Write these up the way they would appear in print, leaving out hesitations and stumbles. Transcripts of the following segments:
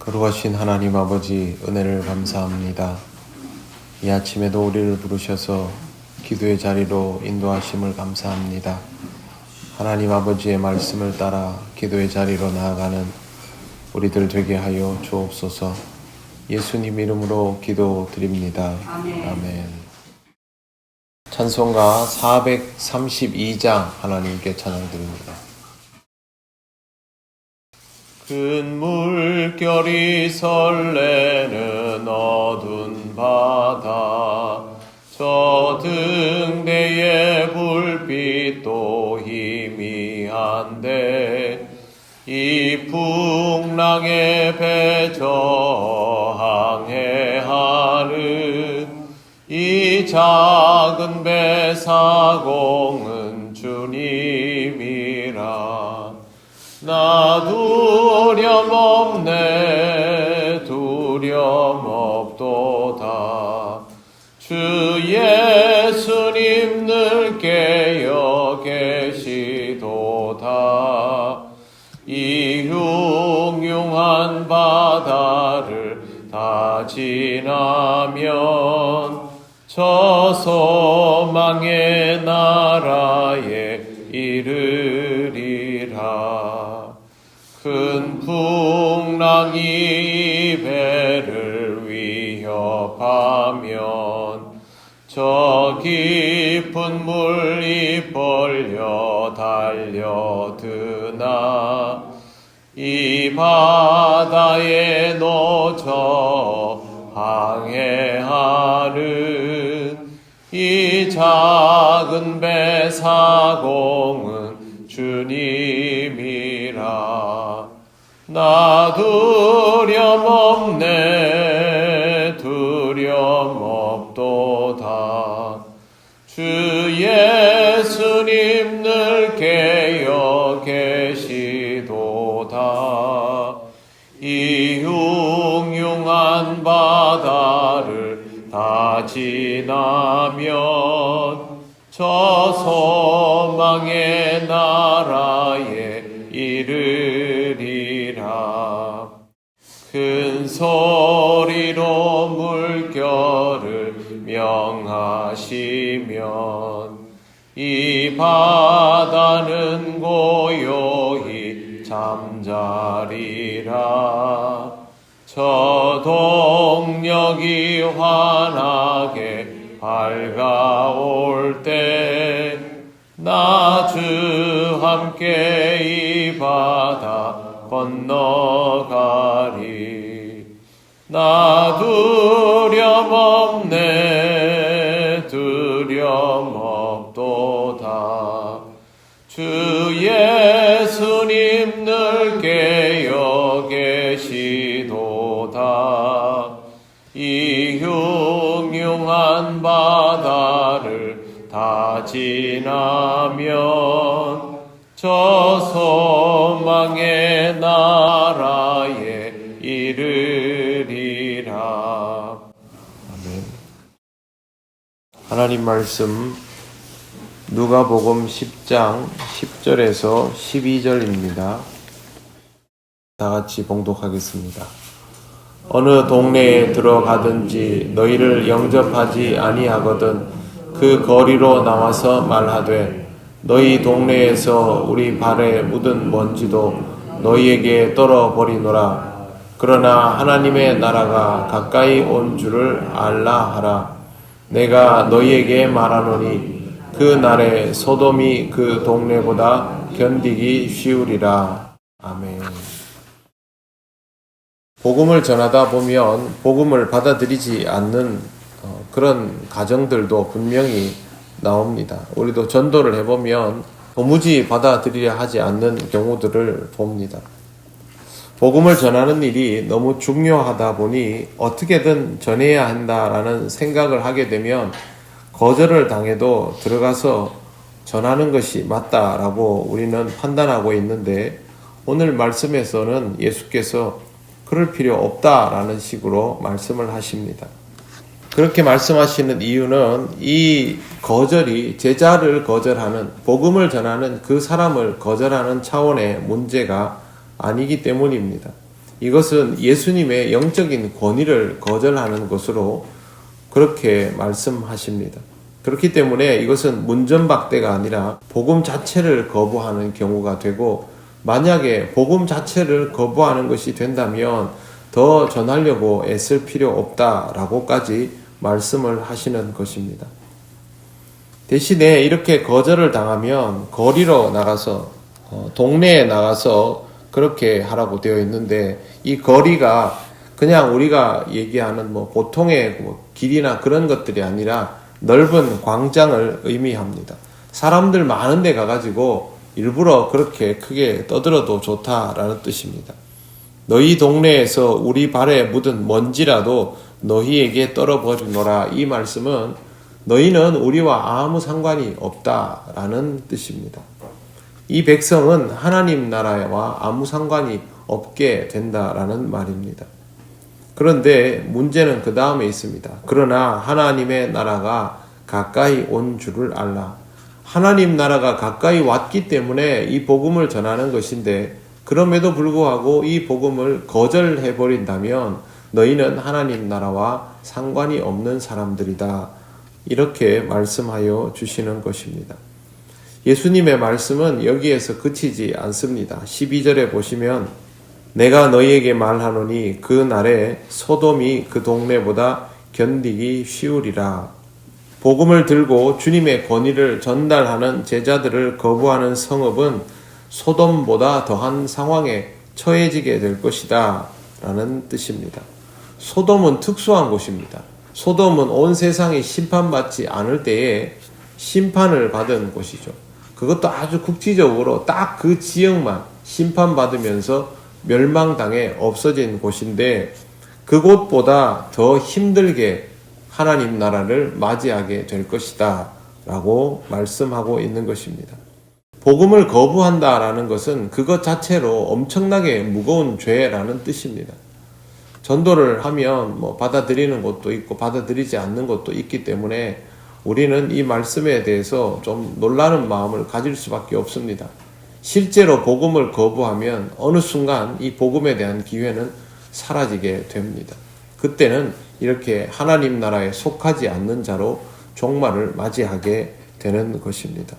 거룩하신 하나님 아버지, 은혜를 감사합니다. 이 아침에도 우리를 부르셔서 기도의 자리로 인도하심을 감사합니다. 하나님 아버지의 말씀을 따라 기도의 자리로 나아가는 우리들 되게 하여 주옵소서. 예수님 이름으로 기도드립니다. 아멘. 찬송가 432장 하나님께 찬양드립니다. 큰 물결이 설레는 어두운 바다, 저 등대의 불빛도 희미한데 이 풍랑에 배 저항해하는 이 작은 배 사공은 주님이라. 나 두려움없네, 두려움없도다. 주 예수님 늘 깨어 계시도다. 이 흉흉한 바다를 다 지나면 저 소망의 나라에 이르리라. 큰 풍랑이 배를 위협하면 저 깊은 물이 벌려 달려드나 이 바다에 놓쳐 항해하는 이 작은 배 사공은 주님이라. 나 두려움없네, 두려움없도다. 주 예수님 늘 깨어 계시도다. 이 흉흉한 바다를 다 지나면 저 소망의 나라에 이르리라. 큰 소리로 물결을 명하시면 이 바다는 고요히 잠자리라. 저 동력이 환하게 밝아올 때 나 주 함께 이 바다 건너가리. 나 두려움없네, 두려움없도다. 주 예수님 늘 깨어 계시도다. 이 흉흉한 바다를 다 지나면 저 소망의 나라에 이르리라. 아멘. 하나님 말씀 누가복음 10장 10절에서 12절입니다. 다 같이 봉독하겠습니다. 어느 동네에 들어가든지 너희를 영접하지 아니하거든 그 거리로 나와서 말하되 너희 동네에서 우리 발에 묻은 먼지도 너희에게 떨어버리노라. 그러나 하나님의 나라가 가까이 온 줄을 알라 하라. 내가 너희에게 말하노니 그 날에 소돔이 그 동네보다 견디기 쉬우리라. 아멘. 복음을 전하다 보면 복음을 받아들이지 않는 그런 가정들도 분명히 나옵니다. 우리도 전도를 해보면 도무지 받아들이려 하지 않는 경우들을 봅니다. 복음을 전하는 일이 너무 중요하다 보니 어떻게든 전해야 한다라는 생각을 하게 되면 거절을 당해도 들어가서 전하는 것이 맞다라고 우리는 판단하고 있는데, 오늘 말씀에서는 예수께서 그럴 필요 없다라는 식으로 말씀을 하십니다. 그렇게 말씀하시는 이유는 이 거절이 제자를 거절하는, 복음을 전하는 그 사람을 거절하는 차원의 문제가 아니기 때문입니다. 이것은 예수님의 영적인 권위를 거절하는 것으로 그렇게 말씀하십니다. 그렇기 때문에 이것은 문전박대가 아니라 복음 자체를 거부하는 경우가 되고, 만약에 복음 자체를 거부하는 것이 된다면 더 전하려고 애쓸 필요 없다라고까지 말씀을 하시는 것입니다. 대신에 이렇게 거절을 당하면 거리로 나가서 동네에 나가서 그렇게 하라고 되어 있는데, 이 거리가 그냥 우리가 얘기하는 보통의 길이나 그런 것들이 아니라 넓은 광장을 의미합니다. 사람들 많은 데 가가지고 일부러 그렇게 크게 떠들어도 좋다라는 뜻입니다. 너희 동네에서 우리 발에 묻은 먼지라도 너희에게 떨어버리노라. 이 말씀은 너희는 우리와 아무 상관이 없다라는 뜻입니다. 이 백성은 하나님 나라와 아무 상관이 없게 된다라는 말입니다. 그런데 문제는 그 다음에 있습니다. 그러나 하나님의 나라가 가까이 온 줄을 알라. 하나님 나라가 가까이 왔기 때문에 이 복음을 전하는 것인데, 그럼에도 불구하고 이 복음을 거절해버린다면 너희는 하나님 나라와 상관이 없는 사람들이다. 이렇게 말씀하여 주시는 것입니다. 예수님의 말씀은 여기에서 그치지 않습니다. 12절에 보시면 내가 너희에게 말하노니 그 날에 소돔이 그 동네보다 견디기 쉬우리라. 복음을 들고 주님의 권위를 전달하는 제자들을 거부하는 성읍은 소돔보다 더한 상황에 처해지게 될 것이다 라는 뜻입니다. 소돔은 특수한 곳입니다. 소돔은 온 세상이 심판받지 않을 때에 심판을 받은 곳이죠. 그것도 아주 국지적으로 딱 그 지역만 심판받으면서 멸망당해 없어진 곳인데, 그곳보다 더 힘들게 하나님 나라를 맞이하게 될 것이다 라고 말씀하고 있는 것입니다. 복음을 거부한다라는 것은 그것 자체로 엄청나게 무거운 죄라는 뜻입니다. 전도를 하면 받아들이는 것도 있고 받아들이지 않는 것도 있기 때문에 우리는 이 말씀에 대해서 좀 놀라는 마음을 가질 수밖에 없습니다. 실제로 복음을 거부하면 어느 순간 이 복음에 대한 기회는 사라지게 됩니다. 그때는 이렇게 하나님 나라에 속하지 않는 자로 종말을 맞이하게 되는 것입니다.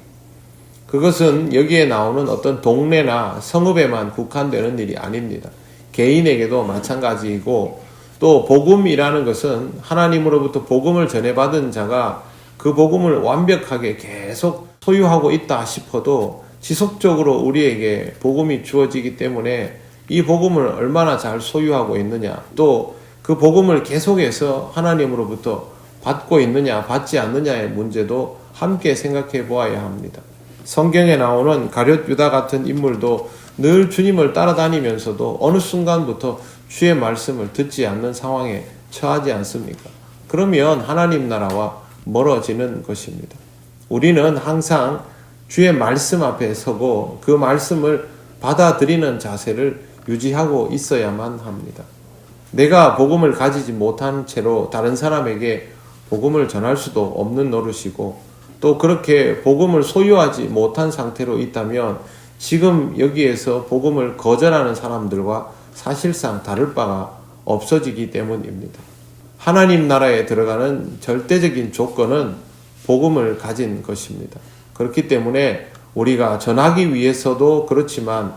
그것은 여기에 나오는 어떤 동네나 성읍에만 국한되는 일이 아닙니다. 개인에게도 마찬가지이고, 또 복음이라는 것은 하나님으로부터 복음을 전해받은 자가 그 복음을 완벽하게 계속 소유하고 있다 싶어도 지속적으로 우리에게 복음이 주어지기 때문에 이 복음을 얼마나 잘 소유하고 있느냐, 또 그 복음을 계속해서 하나님으로부터 받고 있느냐 받지 않느냐의 문제도 함께 생각해 보아야 합니다. 성경에 나오는 가룟 유다 같은 인물도 늘 주님을 따라다니면서도 어느 순간부터 주의 말씀을 듣지 않는 상황에 처하지 않습니까? 그러면 하나님 나라와 멀어지는 것입니다. 우리는 항상 주의 말씀 앞에 서고 그 말씀을 받아들이는 자세를 유지하고 있어야만 합니다. 내가 복음을 가지지 못한 채로 다른 사람에게 복음을 전할 수도 없는 노릇이고, 또 그렇게 복음을 소유하지 못한 상태로 있다면 지금 여기에서 복음을 거절하는 사람들과 사실상 다를 바가 없어지기 때문입니다. 하나님 나라에 들어가는 절대적인 조건은 복음을 가진 것입니다. 그렇기 때문에 우리가 전하기 위해서도 그렇지만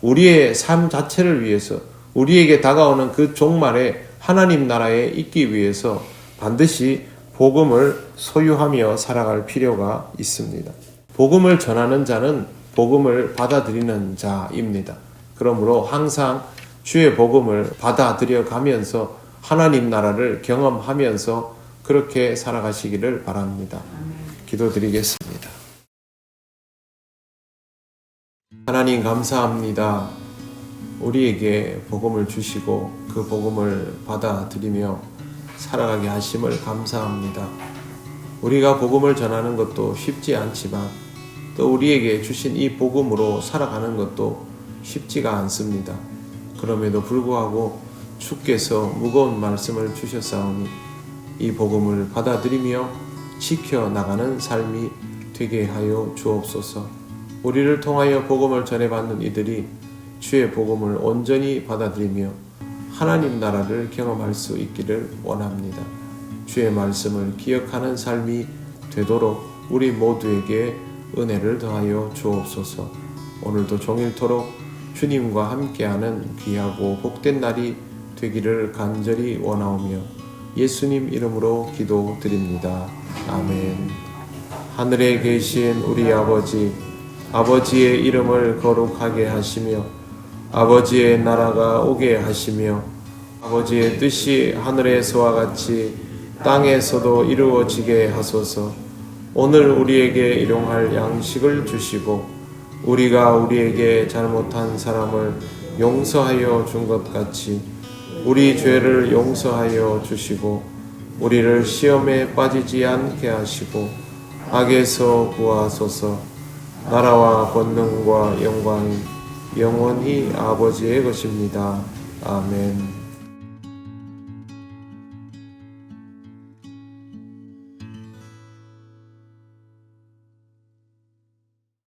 우리의 삶 자체를 위해서, 우리에게 다가오는 그 종말에 하나님 나라에 있기 위해서 반드시 복음을 소유하며 살아갈 필요가 있습니다. 복음을 전하는 자는 복음을 받아들이는 자입니다. 그러므로 항상 주의 복음을 받아들여 가면서 하나님 나라를 경험하면서 그렇게 살아가시기를 바랍니다. 기도드리겠습니다. 하나님 감사합니다. 우리에게 복음을 주시고 그 복음을 받아들이며 살아가게 하심을 감사합니다. 우리가 복음을 전하는 것도 쉽지 않지만 또 우리에게 주신 이 복음으로 살아가는 것도 쉽지가 않습니다. 그럼에도 불구하고 주께서 무거운 말씀을 주셨사오니 이 복음을 받아들이며 지켜나가는 삶이 되게 하여 주옵소서. 우리를 통하여 복음을 전해받는 이들이 주의 복음을 온전히 받아들이며 하나님 나라를 경험할 수 있기를 원합니다. 주의 말씀을 기억하는 삶이 되도록 우리 모두에게 은혜를 더하여 주옵소서. 오늘도 종일토록 주님과 함께하는 귀하고 복된 날이 되기를 간절히 원하오며 예수님 이름으로 기도드립니다. 아멘. 하늘에 계신 우리 아버지, 아버지의 이름을 거룩하게 하시며 아버지의 나라가 오게 하시며 아버지의 뜻이 하늘에서와 같이 땅에서도 이루어지게 하소서. 오늘 우리에게 일용할 양식을 주시고 우리가 우리에게 잘못한 사람을 용서하여 준 것 같이 우리 죄를 용서하여 주시고 우리를 시험에 빠지지 않게 하시고 악에서 구하소서. 나라와 권능과 영광이 영원히 아버지의 것입니다. 아멘.